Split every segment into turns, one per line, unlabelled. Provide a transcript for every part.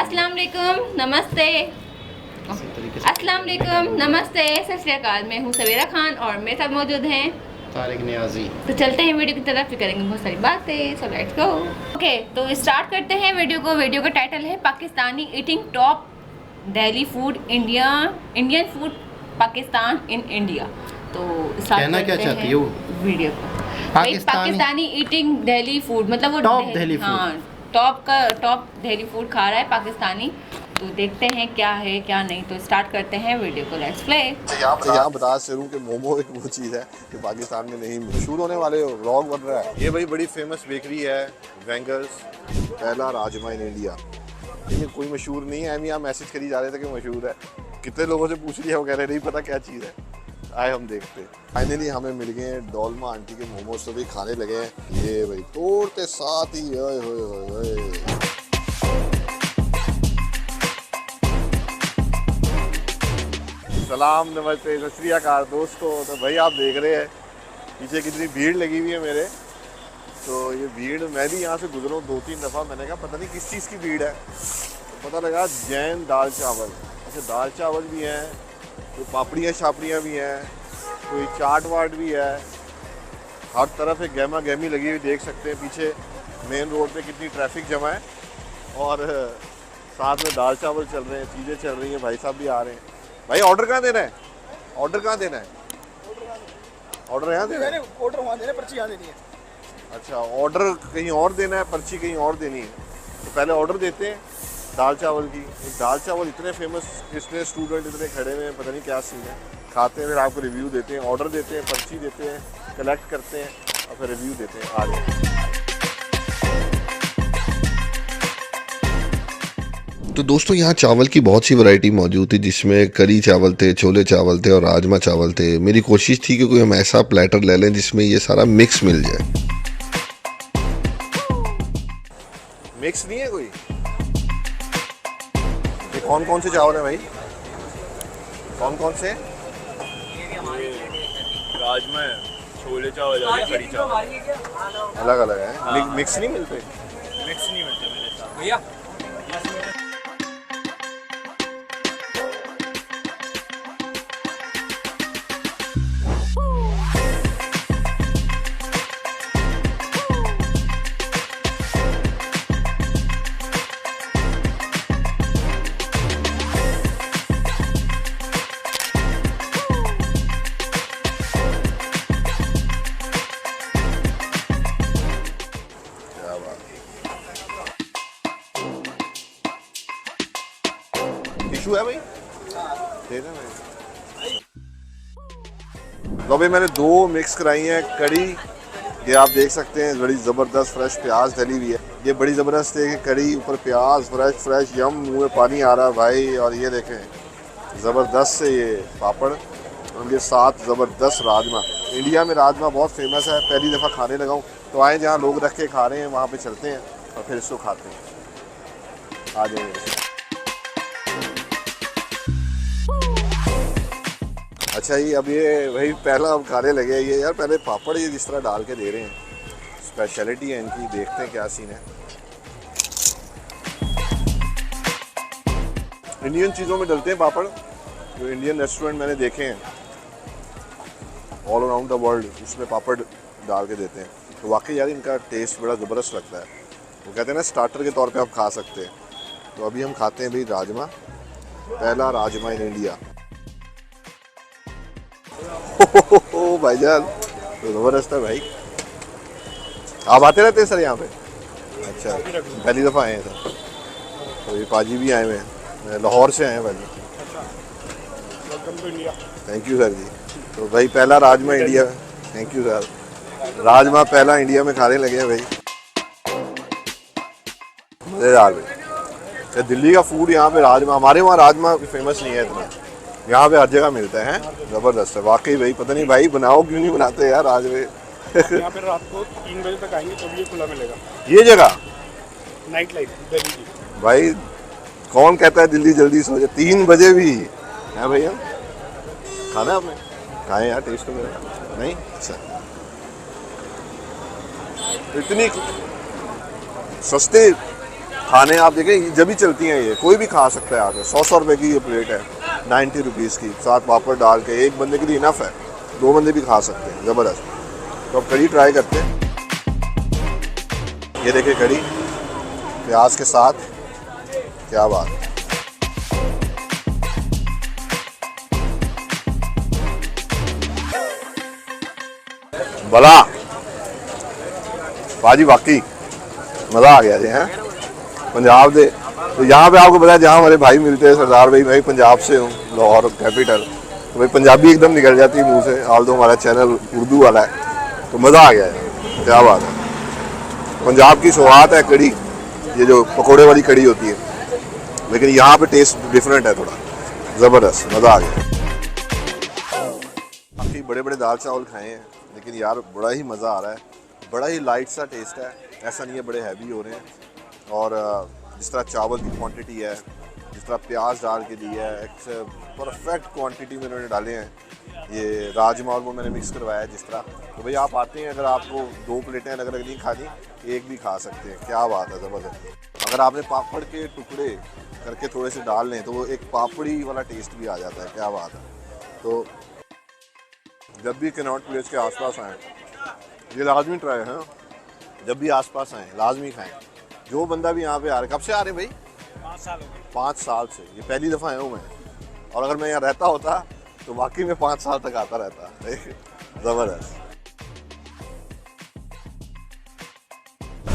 अस्सलाम वालेकुम, नमस्ते। अस्सलाम वालेकुम, नमस्ते, सत श्री अकाल। मैं हूँ सवेरा खान और मेरे साथ मौजूद हैं
तारिक नियाजी।
तो चलते हैं वीडियो की तरफ, फिर करेंगे बहुत सारी बातें। So let's go. ओके, तो स्टार्ट करते हैं वीडियो को। वीडियो का टाइटल है Pakistani eating top Delhi food Indian food Pakistan in India. तो स्टार्ट
कहना क्या
करते
चाहती
हैं
हो?
वीडियो को। पाकिस्तानी ईटिंग दिल्ली फूड, मतलब वो
टॉप दिल्ली
हाँ, टॉप दिल्ली फूड खा रहा है पाकिस्तानी। तो देखते हैं क्या है क्या नहीं। तो स्टार्ट करते हैं वीडियो को, लेट्स प्ले।
यहाँ बता शुरू के मोमो एक वो चीज़ है कि पाकिस्तान में नहीं मशहूर होने वाले व्लॉग बन रहा है। ये भाई बड़ी फेमस बेकरी है वेंगर्स, पहला राजमा इन इंडिया। ये कोई मशहूर नहीं है, हम यहाँ मैसेज करी जा रहे थे कि मशहूर है। कितने लोगों से पूछ लिया, वो कह रहे नहीं पता क्या चीज़ है। आए हम देखते। फाइनली हमें मिल गए हैं डोलमा आंटी के मोमोज, तो भी खाने लगे हैं। ये भाई तोड़ते साथ ही ओए होए होए। सलाम, नमस्ते, सत श्री अकाल दोस्तों। तो भाई आप देख रहे हैं पीछे कितनी भीड़ लगी हुई है मेरे। तो ये भीड़, मैं भी यहाँ से गुजरा हूँ 2-3 दफ़ा। मैंने कहा पता नहीं किस चीज़ की भीड़ है, तो पता लगा जैन दाल चावल। अच्छा, दाल चावल भी हैं, कोई पापड़ियाँ शापड़ियाँ भी हैं, कोई चाट वाट भी है। हर तरफ एक गहमा गहमी लगी हुई देख सकते हैं। पीछे मेन रोड पे कितनी ट्रैफिक जमा है और साथ में दाल चावल चल रहे हैं, चीज़ें चल रही हैं। भाई साहब भी आ रहे हैं। भाई ऑर्डर कहाँ देना है? ऑर्डर कहाँ देना है? ऑर्डर यहाँ देना है?
ऑर्डर वहाँ देना है, पर्ची यहाँ देनी है।
अच्छा, ऑर्डर कहीं और देना है, पर्ची कहीं और देनी है। तो पहले ऑर्डर देते हैं दाल चावल की। एक दाल चावल इतने फेमस, इतने स्टूडेंट इतने खड़े हुए हैं, पता नहीं क्या सीन है। खाते हैं, फिर आपको रिव्यू देते हैं। ऑर्डर देते हैं, पर्ची देते हैं, कलेक्ट करते हैं और फिर रिव्यू देते हैं। आगे
तो दोस्तों यहाँ चावल की बहुत सी वैरायटी मौजूद थी, जिसमें करी चावल थे, छोले चावल थे और राजमा चावल थे। मेरी कोशिश थी कि कोई हम ऐसा प्लेटर ले लें जिसमें ये सारा मिक्स मिल जाए।
मिक्स नहीं है कोई? ये कौन कौन से चावल हैं भाई? कौन कौन से?
राजमा है, छोले चावल और करी चावल।
अलग अलग है, मिक्स नहीं मिलते?
मिक्स नहीं मिलते मेरे साथ भैया।
टिशू है भाई? दे देना भाई। लो भाई, मैंने 2 मिक्स कराई हैं कड़ी। ये आप देख सकते हैं, बड़ी ज़बरदस्त फ्रेश प्याज डली हुई है। ये बड़ी ज़बरदस्त है कि कड़ी ऊपर प्याज फ्रेश यम, मुँह में पानी आ रहा है भाई। और ये देखें ज़बरदस्त से ये पापड़, उनके साथ ज़बरदस्त राजमा। इंडिया में राजमा बहुत फेमस है, पहली दफ़ा खाने लगा हूँ। तो आए जहाँ लोग रख के खा रहे हैं वहाँ पे चलते हैं और फिर इसको खाते हैं। आ जाइए। अच्छा जी, अब ये वही पहला हम खाने लगे। ये यार पहले पापड़ ये जिस तरह डाल के दे रहे हैं, स्पेशलिटी है इनकी। देखते हैं क्या सीन है। इंडियन चीज़ों में डलते हैं पापड़, जो इंडियन रेस्टोरेंट मैंने देखे हैं ऑल अराउंड द वर्ल्ड, उसमें पापड़ डाल के देते हैं। तो वाकई यार इनका टेस्ट बड़ा ज़बरदस्त लगता है। वो कहते हैं ना, स्टार्टर के तौर पे आप खा सकते हैं। तो अभी हम खाते हैं भाई राजमा, पहला राजमा इन इंडिया। ओ भाईजान, तो ज़बरदस्त है भाई। आप आते रहते हैं सर यहाँ पे? अच्छा, पहली दफ़ा आए हैं सर। तो ये पाजी भी आए हुए हैं, लाहौर से आए हैं भाजी। थैंक यू सर जी। तो भाई पहला rajma India, thank you sir. Rajma पहला इंडिया में खाने लगे हैं भाई। मज़ेदार भाई। दिल्ली का फूड, यहाँ पे राजमा, हमारे वहाँ राजमा फेमस नहीं है इतना, यहाँ पे हर जगह मिलता है। ज़बरदस्त है वाकई भाई। पता नहीं भाई बनाओ क्यों नहीं बनाते यार आज में।
यहाँ पे रात को 3 बजे तक आएंगे तभी ये खुला मिलेगा।
ये जगह
नाइट लाइफ दिल्ली की।
भाई कौन कहता है दिल्ली जल्दी सो जाए? 3 बजे भी है भैया। खाना आपने खाए यार, टेस्ट तो मेरा नहीं। अच्छा, इतनी सस्ते खाने आप देखें जब भी चलती हैं, ये कोई भी खा सकता है आके। 100 रुपए की ये प्लेट है, 90 रुपीज़ की, साथ पापड़ डाल के। एक बंदे के लिए इनफ है, 2 बंदे भी खा सकते हैं, ज़बरदस्त। तो अब कड़ी ट्राई करते हैं। ये देखिए कड़ी प्याज के साथ, क्या बात है। भला भाजी वाकई मज़ा आ गया जी हैं पंजाब दे। तो यहाँ पे आपको पता है जहाँ हमारे भाई मिलते हैं सरदार भाई, मैं पंजाब से हूँ, लाहौर कैपिटल। तो भाई पंजाबी एकदम निकल जाती है मुंह से, हाल तो हमारा चैनल उर्दू वाला है। तो मज़ा आ गया है, क्या बात है। पंजाब की सौगात है कड़ी, ये जो पकोड़े वाली कड़ी होती है, लेकिन यहाँ पे टेस्ट डिफरेंट है थोड़ा, ज़बरदस्त, मज़ा आ गया। काफ़ी बड़े बड़े दाल चावल खाए हैं, लेकिन यार बड़ा ही मज़ा आ रहा है। बड़ा ही लाइट सा टेस्ट है, ऐसा नहीं है बड़े हैवी हो रहे हैं। और जिस तरह चावल की क्वांटिटी है, जिस तरह प्याज डाल के दी है, एक परफेक्ट क्वांटिटी में उन्होंने डाले हैं। ये राजमा और वो मैंने मिक्स करवाया है जिस तरह। तो भाई आप आते हैं, अगर आपको 2 प्लेटें अगर नहीं खानी, एक भी खा सकते हैं, क्या बात है, ज़बरदस्त। अगर आपने पापड़ के टुकड़े करके थोड़े से डाल लें तो वो एक पापड़ी वाला टेस्ट भी आ जाता है, क्या बात है। तो जब भी कनॉट प्लेस के आसपास आएँ, ये लाजमी ट्राई है, जब भी आसपास आएँ लाजमी खाएँ। जो बंदा भी यहाँ पे आ रहा है, कब से आ रहे भाई?
5 साल हो गए।
5 साल से, ये पहली दफ़ा आया हूँ मैं। और अगर मैं यहाँ रहता होता तो वाकई में 5 साल तक आता रहता। ज़बरदस्त।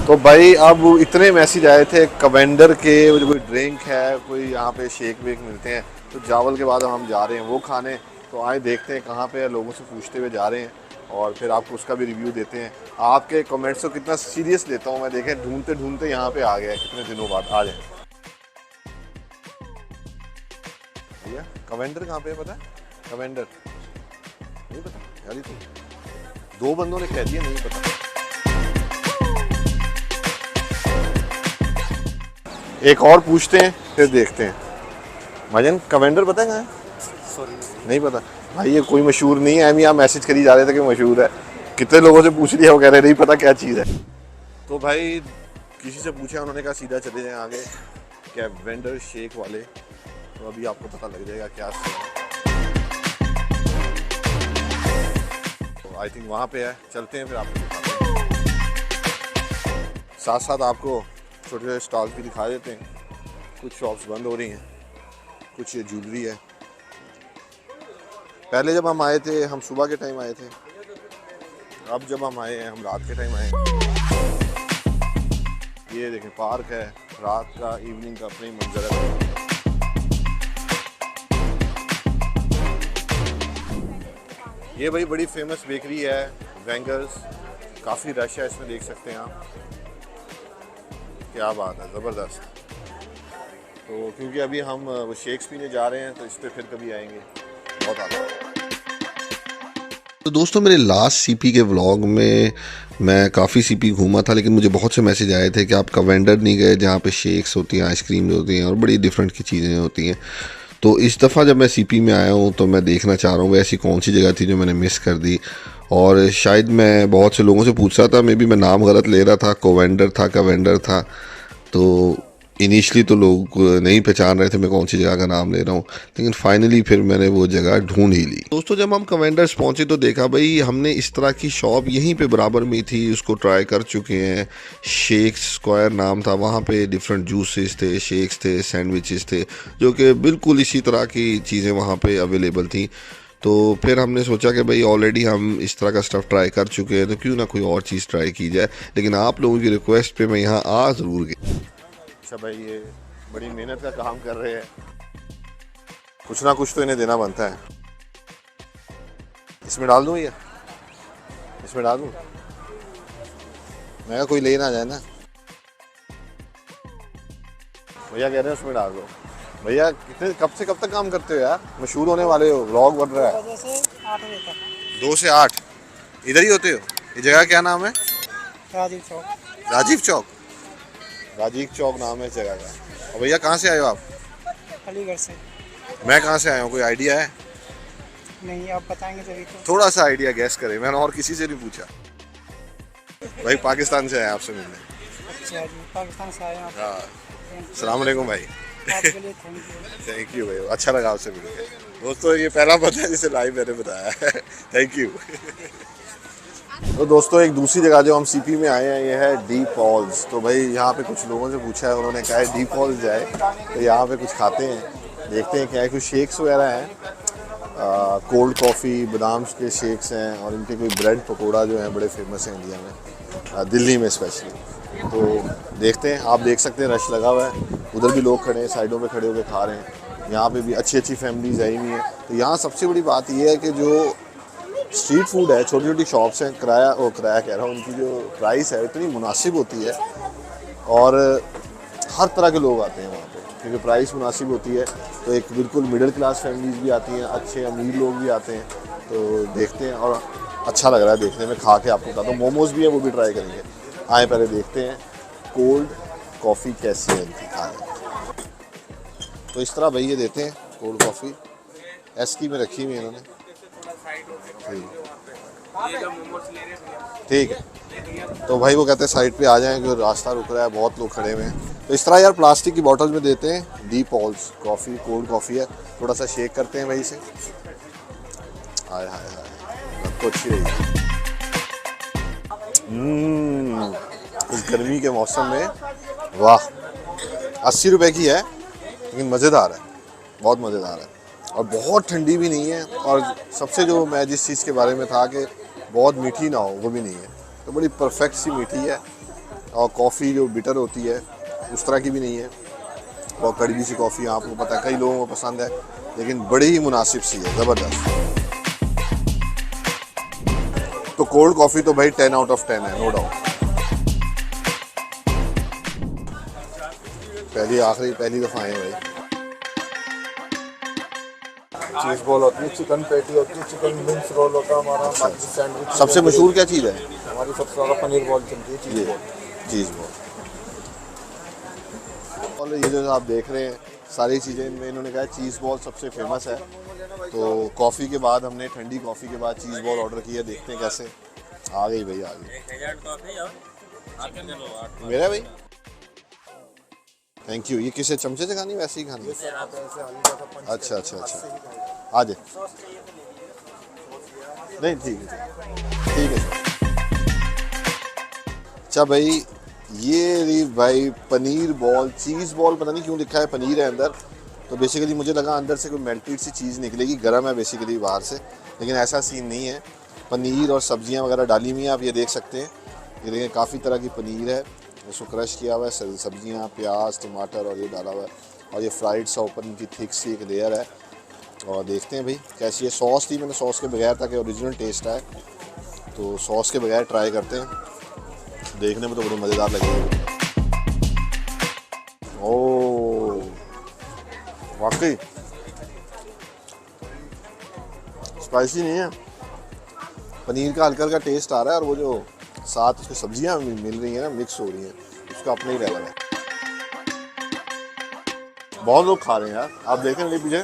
तो भाई अब इतने मैसेज आए थे कवेंडर के, जो कोई ड्रिंक है, कोई यहाँ पे शेक वेक मिलते हैं। तो चावल के बाद हम जा रहे हैं वो खाने। तो आए देखते हैं कहाँ पे, लोगों से पूछते हुए जा रहे हैं और फिर आपको उसका भी रिव्यू देते हैं। आपके कमेंट्स को कितना सीरियस लेता हूँ मैं, देखें ढूंढते ढूंढते यहाँ पे आ गया कितने दिनों बाद। आ जाए भैया, कवेंडर कहाँ पे है पता है? कवेंडर नहीं पता यार, ये तो 2 बंदों ने कह दिया नहीं पता। एक और पूछते हैं फिर देखते हैं। भाईजान कवेंडर पता है कहाँ है?
सॉरी
नहीं पता भाई, ये कोई मशहूर नहीं है। हम यहाँ मैसेज करी जा रहे थे कि मशहूर है, कितने लोगों से पूछ लिया, वो कह रहे नहीं पता क्या चीज़ है। तो भाई किसी से पूछा, उन्होंने कहा सीधा चले जाएं आगे, क्या वेंडर शेक वाले। तो अभी आपको पता लग जाएगा क्या सीन है। तो आई थिंक वहाँ पे है, चलते हैं फिर आपको दिखाते हैं। साथ साथ आपको छोटे छोटे स्टॉल भी दिखा देते हैं। कुछ शॉप्स बंद हो रही हैं, कुछ ये ज्वेलरी है। पहले जब हम आए थे, हम सुबह के टाइम आए थे, अब जब हम आए हैं हम रात के टाइम आए हैं। ये देखें पार्क है, रात का इवनिंग का अपना ही मंजर है। ये भाई बड़ी फेमस बेकरी है वेंगर्स, काफ़ी रश है इसमें, देख सकते हैं आप, क्या बात है, ज़बरदस्त। तो क्योंकि अभी हम वो शेक्स पीने जा रहे हैं तो इस पर फिर कभी आएंगे, बहुत आगे।
तो दोस्तों मेरे लास्ट सीपी के व्लॉग में मैं काफ़ी सीपी घूमा था, लेकिन मुझे बहुत से मैसेज आए थे कि आप कवेंडर नहीं गए जहाँ पे शेक्स होती हैं, आइसक्रीम होती हैं और बड़ी डिफरेंट की चीज़ें होती हैं। तो इस दफ़ा जब मैं सीपी में आया हूँ तो मैं देखना चाह रहा हूँ ऐसी कौन सी जगह थी जो मैंने मिस कर दी। और शायद मैं बहुत से लोगों से पूछ रहा था, मे बी मैं नाम गलत ले रहा था, कोवेंडर था कवेंडर था। तो इनिशली तो लोग नहीं पहचान रहे थे मैं कौन सी जगह का नाम ले रहा हूँ, लेकिन फाइनली फिर मैंने वो जगह ढूंढ ही ली। दोस्तों जब हम कवेंडर्स पहुँचे तो देखा भाई हमने इस तरह की शॉप यहीं पे बराबर में थी, उसको ट्राई कर चुके हैं। शेक स्क्वायर नाम था, वहाँ पे डिफरेंट जूसेस थे, शेक्स थे, सैंडविचेस थे, जो कि बिल्कुल इसी तरह की चीज़ें वहाँ पे अवेलेबल थी। तो फिर हमने सोचा कि भाई ऑलरेडी हम इस तरह का स्टफ़ ट्राई कर चुके हैं तो क्यों ना कोई और चीज़ ट्राई की जाए। लेकिन आप लोगों की रिक्वेस्ट पे मैं यहाँ आ ज़रूर गया।
अच्छा भाई ये बड़ी मेहनत का काम कर रहे हैं, कुछ ना कुछ तो इन्हें देना बनता है। इसमें डाल दूँ भैया, इसमें डाल दूँ? मैं कोई ले ना जाए ना। भैया कह रहे हैं उसमें डाल दो। भैया कितने कब से कब तक काम करते हो यार? मशहूर होने वाले हो, व्लॉग बन रहा है।
2 से 8 बजे तक।
2 से 8 इधर ही होते हो? ये जगह क्या नाम है?
राजीव चौक।
राजीव चौक, राजीव चौक नाम है इस जगह का। और भैया कहाँ से आए हो आप?
अलीगढ़ से।
मैं कहाँ से आया हूँ, कोई आइडिया है?
नहीं आप बताएंगे तभी तो।
थोड़ा सा आइडिया गैस करें, मैंने और किसी से नहीं पूछा। भाई पाकिस्तान से आए आपसे मिलने।
अच्छा जी, पाकिस्तान से आए हैं आप।
हाँ अस्सलाम वालेकुम भाई।
आपके लिए
थैंक यू भाई, अच्छा लगा आपसे मिलकर। दोस्तों ये पहला पता है जिसे लाइव मैंने बताया है। Thank you. तो दोस्तों एक दूसरी जगह जो हम सीपी में आए हैं ये है डी फॉल्स। तो भाई यहाँ पे कुछ लोगों से पूछा है, उन्होंने कहा है डी फॉल्स जाए तो यहाँ पे कुछ खाते हैं, देखते हैं क्या है। कुछ शेक्स वगैरह हैं, कोल्ड कॉफ़ी, बादाम के शेक्स हैं, और इनके कोई ब्रेड पकोड़ा जो हैं बड़े फेमस हैं इंडिया में, दिल्ली में स्पेशली। तो देखते हैं, आप देख सकते हैं रश लगा हुआ है, उधर भी लोग खड़े हैं, साइडों पे खड़े होकर खा रहे हैं। यहाँ पे भी अच्छी अच्छी फैमिलीज आई हुई हैं। तो यहाँ सबसे बड़ी बात यह है कि जो स्ट्रीट फूड है, छोटी छोटी शॉप्स हैं, किराया कह रहा हूँ, उनकी जो प्राइस है इतनी मुनासिब होती है, और हर तरह के लोग आते हैं वहाँ पे क्योंकि प्राइस मुनासिब होती है। तो एक बिल्कुल मिडिल क्लास फैमिलीज भी आती हैं, अच्छे अमीर लोग भी आते हैं। तो देखते हैं, और अच्छा लग रहा है देखने में, खा के आपको बताता हूँ। मोमोज़ भी है, वो भी ट्राई करेंगे। आए पहले देखते हैं कोल्ड कॉफ़ी कैसी है इनकी, खाएँ। तो इस तरह भैया देते हैं कोल्ड कॉफ़ी, एस्की में रखी हुई है इन्होंने। ठीक है, तो भाई वो कहते हैं साइड पे आ जाएं क्योंकि रास्ता रुक रहा है, बहुत लोग खड़े हुए हैं। तो इस तरह यार प्लास्टिक की बॉटल में देते हैं डी फॉल्स कॉफ़ी, कोल्ड कॉफ़ी है। थोड़ा सा शेक करते हैं भाई से। हाय हाय हाय, तो अच्छी रही। इस गर्मी के मौसम में वाह, 80 रुपए की है लेकिन मज़ेदार है, बहुत मज़ेदार है, और बहुत ठंडी भी नहीं है। और सबसे जो मैं जिस चीज़ के बारे में था कि बहुत मीठी ना हो, वो भी नहीं है, तो बड़ी परफेक्ट सी मीठी है। और कॉफ़ी जो बिटर होती है उस तरह की भी नहीं है, और कड़वी सी कॉफ़ी आपको पता है कई लोगों को पसंद है, लेकिन बड़ी ही मुनासिब सी है, ज़बरदस्त। तो कोल्ड कॉफ़ी तो भाई 10 आउट ऑफ 10 है, नो डाउट। पहली दफ़ा आए भाई।
चीज़ बॉल होती है, चिकन पैटी होती है, चिकन विंग्स रोल होता है हमारा, बाकी सैंडविच।
सबसे मशहूर क्या चीज़ है
हमारी? सबसे ज़्यादा पनीर बॉल चलती है, चीज़ बॉल।
चीज़ बॉल। और ये जो आप देख रहे हैं सारी चीज़ें इनमें इन्होंने कहा चीज़ बॉल सबसे फेमस है। तो कॉफ़ी के बाद हमने ठंडी कॉफ़ी के बाद चीज़ बॉल ऑर्डर किया, देखते हैं कैसे। आ गई भाई, आ गई मेरा भाई। Thank you. ये किसे चमचे से खानी, वैसे ही खानी? अच्छा अच्छा अच्छा, आ जाए। नहीं ठीक है, ठीक है। अच्छा भाई, ये रही भाई पनीर बॉल, चीज़ बॉल, पता नहीं क्यों लिखा है पनीर है अंदर। तो बेसिकली मुझे लगा अंदर से कोई मेल्टेड सी चीज़ निकलेगी, गर्म है बेसिकली बाहर से, लेकिन ऐसा सीन नहीं है। पनीर और सब्जियां वगैरह डाली हुई हैं, आप ये देख सकते हैं। ये देखें काफ़ी तरह की पनीर है, इसको क्रश किया हुआ है, सब्जियां, प्याज, टमाटर और ये डाला हुआ है, और ये फ्राइड सा ऊपर इनकी थिक सी एक लेयर है। और देखते हैं भाई कैसी है। सॉस थी, मैंने सॉस के बगैर, ताकि ओरिजिनल टेस्ट आए, तो सॉस के बगैर ट्राई करते हैं। देखने में तो बड़ी मज़ेदार लगेगी। ओह वाकई स्पाइसी नहीं है, पनीर का हल्का हल्का टेस्ट आ रहा है, और वो जो साथ उसकी सब्जियां मिल रही हैं ना, मिक्स हो रही हैं, उसका अपना ही लेवल है। बहुत लोग खा रहे हैं यार, आप देखें मेरे पीछे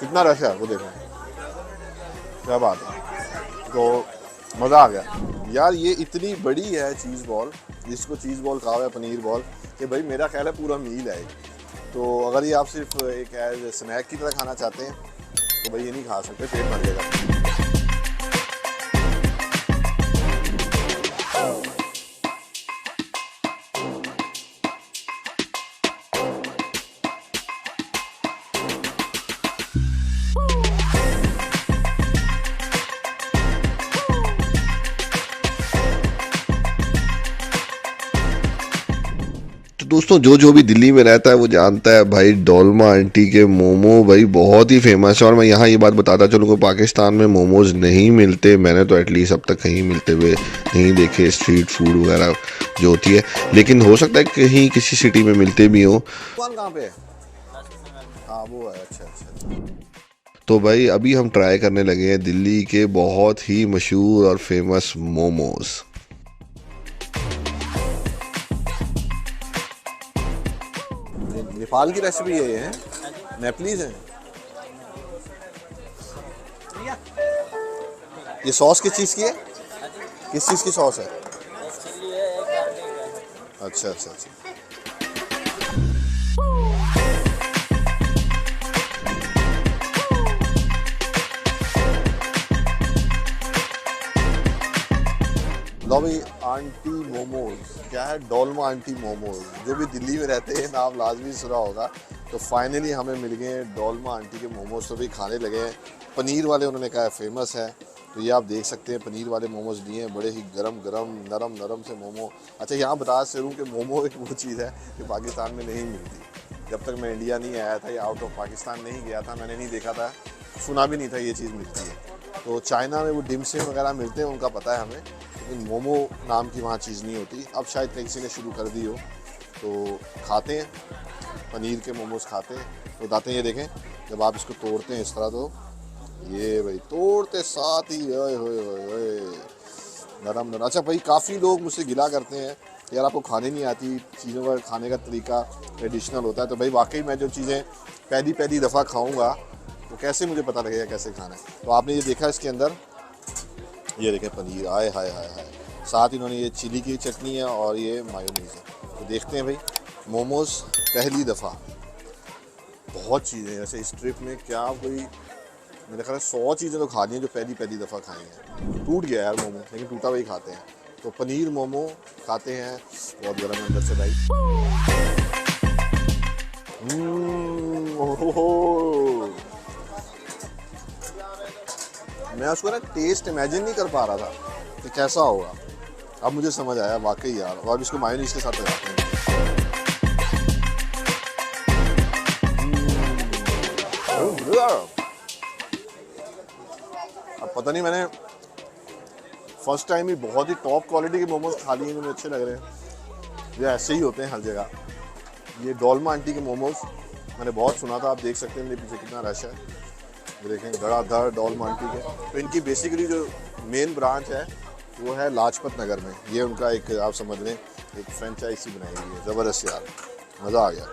कितना रश है, वो देखें, क्या बात है। तो मज़ा आ गया यार। ये इतनी बड़ी है चीज़ बॉल, जिसको चीज़ बॉल कहा हुआ है, पनीर बॉल, कि भाई मेरा ख्याल है पूरा मील है। तो अगर ये आप सिर्फ एक एज स्नैक की तरह खाना चाहते हैं तो भाई ये नहीं खा सकते, पेट भर जाएगा।
दोस्तों जो भी दिल्ली में रहता है वो जानता है भाई, डोलमा आंटी के मोमो भाई बहुत ही फेमस है। और मैं यहाँ ये बात बताता चलूँ कि पाकिस्तान में मोमोज़ नहीं मिलते, मैंने तो एटलीस्ट अब तक कहीं मिलते हुए नहीं देखे, स्ट्रीट फूड वगैरह जो होती है, लेकिन हो सकता है कहीं किसी सिटी में मिलते भी हों।
दुकान कहाँ पे है? हाँ वो है, अच्छा अच्छा।
तो भाई अभी हम ट्राई करने लगे हैं दिल्ली के बहुत ही मशहूर और फेमस मोमोज़।
नेपाल की रेसिपी है ये, है नेपलीज है। ये सॉस किस चीज़ की है? किस चीज़ की सॉस है? अच्छा अच्छा अच्छा। भाई आंटी मोमोज, क्या है डोलमा आंटी मोमोज, जो भी दिल्ली में रहते हैं नाम लाजमी सुना होगा। तो फाइनली हमें मिल गए डोलमा आंटी के मोमोज, तो भी खाने लगे हैं। पनीर वाले उन्होंने कहा फेमस है, तो ये आप देख सकते हैं पनीर वाले मोमोज लिए हैं, बड़े ही गरम गरम नरम नरम से मोमो। अच्छा यहाँ बता चलूँ कि मोमो एक वो चीज़ है कि पाकिस्तान में नहीं मिलती। जब तक मैं इंडिया नहीं आया था या आउट ऑफ पाकिस्तान नहीं गया था, मैंने नहीं देखा था, सुना भी नहीं था ये चीज़ मिलती है। तो चाइना में वो डिमसिम वगैरह मिलते हैं, उनका पता है हमें, लेकिन मोमो नाम की वहाँ चीज़ नहीं होती। अब शायद किसी ने शुरू कर दी हो, तो खाते हैं पनीर के मोमोज खाते हैं। तो बताते हैं, ये देखें जब आप इसको तोड़ते हैं इस तरह, तो ये भाई तोड़ते साथ ही ओए होए होए नरम नरम। अच्छा भाई काफ़ी लोग मुझसे गिला करते हैं यार आपको खाने नहीं आती, चीज़ों का खाने का तरीका ट्रेडिशनल होता है। तो भाई वाकई मैं जो चीज़ें पहली दफ़ा खाऊंगा तो कैसे मुझे पता लगेगा कैसे खाना है। तो आपने ये देखा इसके अंदर, ये देखें पनीर, आए हाय हाय हाय, साथ ही इन्होंने ये चिली की चटनी है और ये मायोनीज़ है। तो देखते हैं भाई मोमोज़ पहली दफ़ा, बहुत चीज़ें ऐसे इस ट्रिप में, क्या कोई मेरे ख्याल 100 चीज़ें तो खा ली हैं जो पहली दफ़ा खाई हैं। टूट गया यार मोमो, लेकिन टूटा हुआ ही खाते हैं। तो पनीर मोमो खाते हैं, बहुत गर्म अंदर से भाई। मैं उसको ना टेस्ट इमेजिन नहीं कर पा रहा था कि कैसा होगा, अब मुझे समझ आया वाकई यार। और इसको मायोनीज़ के साथ लगाते हैं। अब पता नहीं, मैंने फर्स्ट टाइम ही बहुत ही टॉप क्वालिटी के मोमोज खा लिए, मुझे अच्छे लग रहे हैं। ये ऐसे ही होते हैं हर जगह। ये डोलमा आंटी के मोमोज मैंने बहुत सुना था, आप देख सकते हैं मेरे पीछे कितना रश है। ये देखें धड़ाधड़ डोलमा आंटी के। तो इनकी बेसिकली जो मेन ब्रांच है वो है लाजपत नगर में। ये उनका एक आप समझ लें एक फ्रेंचाइजी बनाई हुई है, ज़बरदस्त यार, मज़ा आ गया।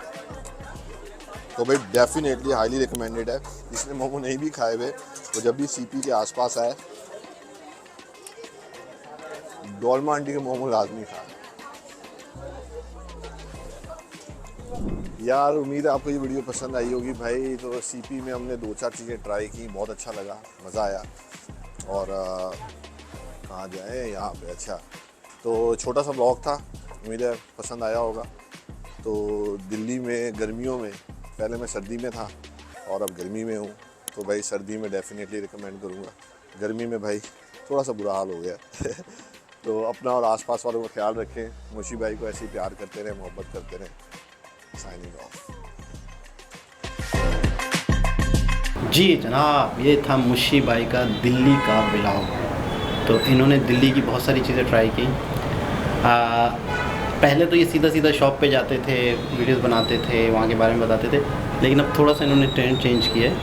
तो भाई डेफिनेटली हाईली रिकमेंडेड है। जिसने मोमो नहीं भी खाए हुए तो जब भी सीपी के आसपास आए डोलमा आंटी के मोमो लाजमी खाए यार। उम्मीद है आपको ये वीडियो पसंद आई होगी भाई। तो सीपी में हमने 2-4 चीज़ें ट्राई की, बहुत अच्छा लगा, मज़ा आया। और कहाँ जाए यहाँ पे, अच्छा तो छोटा सा ब्लॉग था, उम्मीद है पसंद आया होगा। तो दिल्ली में गर्मियों में, पहले मैं सर्दी में था और अब गर्मी में हूँ, तो भाई सर्दी में डेफिनेटली रिकमेंड करूँगा। गर्मी में भाई थोड़ा सा बुरा हाल हो गया तो अपना और आसपास वालों का ख्याल रखें। मुशी भाई को ऐसे ही प्यार करते रहें, मोहब्बत करते रहें। Signing off.
जी जनाब, ये था मुशी भाई का दिल्ली का व्लॉग। तो इन्होंने दिल्ली की बहुत सारी चीज़ें ट्राई की। पहले तो ये सीधा शॉप पे जाते थे, वीडियोस बनाते थे, वहाँ के बारे में बताते थे, लेकिन अब थोड़ा सा इन्होंने ट्रेंड चेंज किया है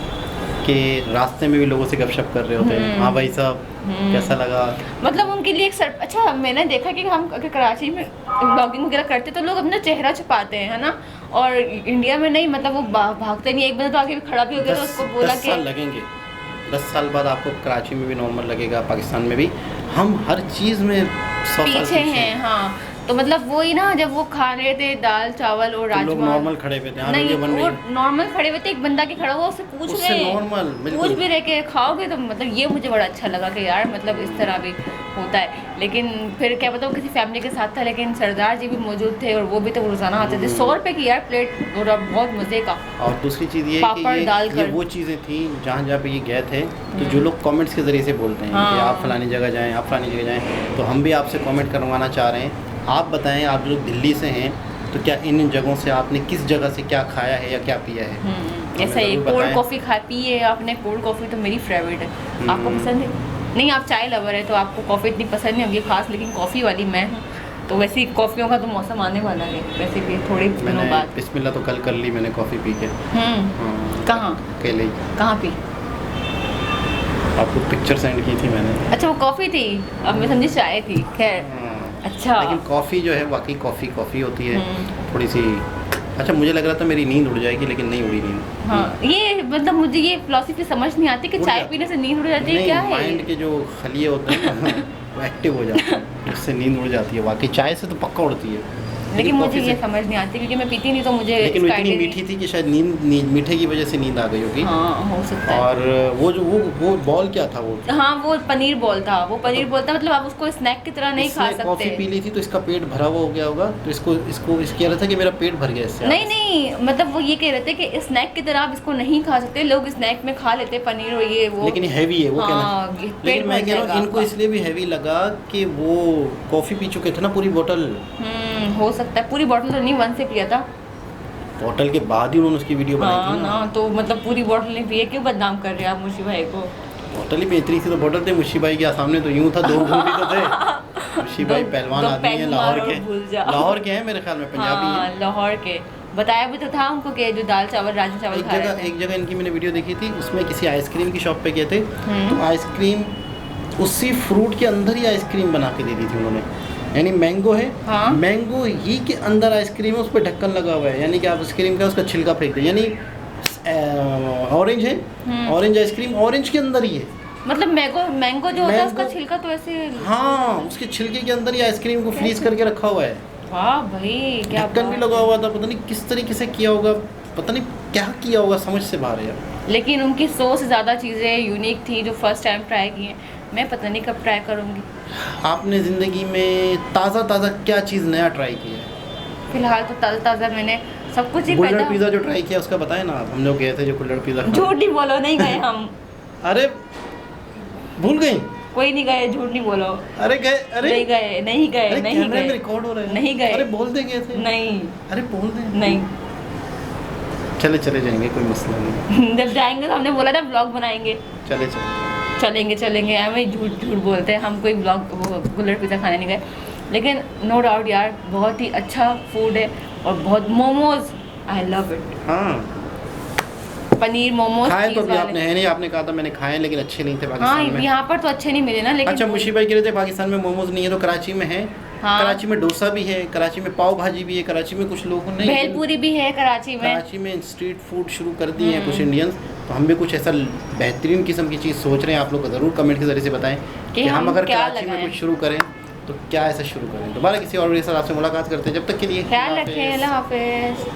कि रास्ते में भी लोगों से गपशप कर रहे होते हैं। हाँ भाई साहब कैसा लगा,
मतलब उनके लिए एक अच्छा मैंने देखा कि हम अगर कराची में ब्लॉगिंग वगैरह करते तो लोग अपना चेहरा छुपाते हैं, है ना, और इंडिया में नहीं, मतलब वो भागते नहीं, एक बंदा तो आगे खड़ा भी हो गया तो उसको बोला कि
10 साल लगेंगे, 10 साल बाद आपको कराची में भी नॉर्मल लगेगा, पाकिस्तान में भी। हम हर चीज़ में 100 साल
पीछे हैं। हाँ, तो मतलब वही ना, जब वो खा रहे थे दाल चावल और राजमा,
लोग नॉर्मल खड़े हुए थे।
नहीं वो नॉर्मल खड़े हुए थे, एक बंदा के खड़ा हुआ उससे पूछ रहे
नॉर्मल
पूछ भी रहे कि खाओगे, तो मतलब ये मुझे बड़ा अच्छा लगा कि यार मतलब इस तरह भी होता है। लेकिन फिर क्या पता वो किसी फैमिली के साथ था, लेकिन सरदार जी भी मौजूद थे और वो भी तो रोज़ाना आते थे। 100 रुपये की यार प्लेट और बहुत मज़े का।
और दूसरी चीज़ ये कि ये वो चीज़ें थी जहाँ पे ये गए थे, तो जो लोग कमेंट्स के ज़रिए से बोलते हैं कि आप फलानी जगह जाएँ, आप फलानी जगह जाएँ, तो हम भी आपसे कमेंट करवाना चाह रहे हैं। आप बताएं, आप लोग दिल्ली से हैं, तो क्या इन जगहों से आपने किस जगह से क्या खाया है या क्या पिया है?
ऐसा ही कोल्ड कॉफ़ी पी है आपने? कोल्ड कॉफ़ी तो मेरी फेवरेट है, आपको पसंद है? नहीं, आप चाय लवर है तो आपको कॉफ़ी इतनी पसंद नहीं होगी खास, लेकिन कॉफ़ी वाली मैं हूँ। तो वैसे ही कॉफ़ियों का तो मौसम आने वाला है वैसे भी थोड़ी दिनों बाद।
बिस्मिल्लाह तो कल कर ली मैंने कॉफ़ी पी के।
कहाँ?
अकेले ही।
कहाँ पी?
आपको पिक्चर सेंड की थी मैंने।
अच्छा वो कॉफ़ी थी, अब मैं समझी चाय थी। खैर अच्छा,
लेकिन कॉफ़ी जो है वाकई कॉफ़ी होती है थोड़ी सी। अच्छा मुझे लग रहा था मेरी नींद उड़ जाएगी, लेकिन नहीं उड़ी नींद।
हाँ, ये मतलब मुझे ये फिलॉसफी समझ नहीं आती कि चाय पीने से नींद उड़ जाती है। क्या है
माइंड के जो खलिए होते हैं वो एक्टिव हो जाते हैं, उससे नींद उड़ जाती है। वाकई चाय से तो पक्का उड़ती है।
लेकिन मुझे
कॉफ़ी
ये
से-
समझ नहीं आती क्योंकि मैं पीती नहीं तो मुझे
लेकिन वो
इसका
इतनी
idea
मीठी थी कि शायद मीठे की वजह से नींद आ गई होगी।
हाँ हो सकता है।
और वो जो वो बॉल क्या था वो?
हाँ वो पनीर बॉल था, वो पनीर बॉल था, मतलब आप उसको स्नैक की तरह नहीं खा
इसने कॉफ़ी
सकते।
पी ली थी तो इसका पेट भरा हुआ हो गया होगा, तो इसको कह रहा था कि मेरा पेट भर गया इससे।
नहीं नहीं, मतलब वो ये कह रहे थे कि स्नैक की तरह आप इसको नहीं खा सकते, लोग स्नैक में खा लेते पनीर और ये वो।
लेकिन हैवी है वो
हाँ,
कहना।
पेट
लेकिन मैं
भर
कह रहा हूँ
जाएगा
इनको
आपका।
इसलिए भी हैवी लगा कि वो कॉफ़ी पी चुके थे ना पूरी बोतल।
हो सकता है, पूरी बॉटल तो नहीं, 1 से पिया था।
बोतल के बाद ही उन्होंने उसकी वीडियो बनाई
हाँ
थी
ना, तो मतलब पूरी बॉटल नहीं पिए, क्यों बदनाम कर रहे हैं आप मुशी भाई को?
बोतल ही बेहतरी थी तो बोतल थे। मुशी भाई के सामने तो यूं था, 2 घूम भी तो थे। मुशी भाई पहलवान
दो
आदमी है,
पैग
लाहौर
मारो,
के।
भूल जाओ।
लाहौर के हैं मेरे ख्याल में, पंजाबी
हाँ
हैं।
लाहौर के। बताया भी तो था उनको कि जो दाल चावल राजमा चावल खा रहे थे।
एक जगह इनकी मैंने वीडियो देखी थी, उसमें किसी आइसक्रीम की शॉप पे गए थे, तो आइसक्रीम उसी फ्रूट के अंदर ही आइसक्रीम बना के दे दी थी उन्होंने। यानी मैंगो है,
हाँ।
मैंगो ही के अंदर आइसक्रीम है, उस पर ढक्कन लगा हुआ है, यानी कि आप आइसक्रीम का उसका छिलका फेंक दें। यानी ऑरेंज है, ऑरेंज आइसक्रीम ऑरेंज के अंदर ही है।
मतलब मैंगो जो होता है उसका
मैंगो-
छिलका तो ऐसे।
हाँ, उसके छिलके के अंदर ही आइसक्रीम को फ्रीज करके रखा हुआ है।
वाह भाई क्या
ढक्कन भी
बात
लगा
है।
हुआ था, पता नहीं किस तरीके से किया होगा, पता नहीं क्या किया होगा, समझ से बाहर है यार।
लेकिन उनकी 100 से ज़्यादा चीज़ें यूनिक थी जो फर्स्ट टाइम ट्राई की हैं। मैं पता नहीं कब ट्राई करूँगी।
आपने ज़िंदगी में ताज़ा क्या चीज़ नया ट्राई किया है?
फिलहाल तो ताज़ा ताज़ा मैंने सब कुछ ही
कुल्हड़
पैदा।
पिज़्ज़ा जो ट्राई किया उसका बताएं ना आप। हम लोग गए थे जो कुल्हड़ पिज़्ज़ा खाने।
झूठ नहीं बोलो, नहीं गए हम।
अरे भूल गई?
कोई नहीं गए, झूठ नहीं बोलो।
अरे गए? अरे
नहीं गए, नहीं गए,
अरे
नहीं
कैमरे में
गए,
रिकॉर्ड हो रहा है।
नहीं गए।
अरे बोल दे गए थे।
नहीं
अरे बोल दे।
नहीं।
चले जाएंगे, कोई मसला नहीं।
जब जाएंगे तो हमने बोला था ब्लॉग बनाएंगे।
चले
चलेंगे हमें झूठ बोलते हैं, हम कोई ब्लॉग वो कुल्हड़ पिज़्ज़ा खाने नहीं गए। लेकिन नो डाउट यार बहुत ही अच्छा फूड है और बहुत मोमोज आई लव इट।
हाँ,
पनीर मोमोज
खाए तो
चीज़
अभी
वाले।
आपने है नहीं, आपने कहा था मैंने खाए लेकिन अच्छे नहीं थे
हाँ
पाकिस्तान में।
यहाँ पर तो अच्छे नहीं मिले ना, लेकिन
अच्छा, मुशी भाई कह रहे थे पाकिस्तान में मोमोज नहीं है, तो कराची में है।
हाँ।
कराची में डोसा भी है, कराची में पाव भाजी भी है, कराची में कुछ लोगों ने
भेलपूरी भी है कराची में।
कराची में स्ट्रीट फूड शुरू कर दिए हैं कुछ इंडियंस। तो हम भी कुछ ऐसा बेहतरीन किस्म की चीज़ सोच रहे हैं। आप लोग ज़रूर कमेंट के जरिए से बताएं कि हम अगर
क्या
कराची में
लगाएं?
कुछ शुरू करें तो क्या ऐसा शुरू करें। दोबारा किसी और वीडियो से आपसे मुलाकात करते हैं, जब तक के लिए
ख्याल
अल्लाह
रखें,
हाफ़िज़।
अल्लाह हाफिज़।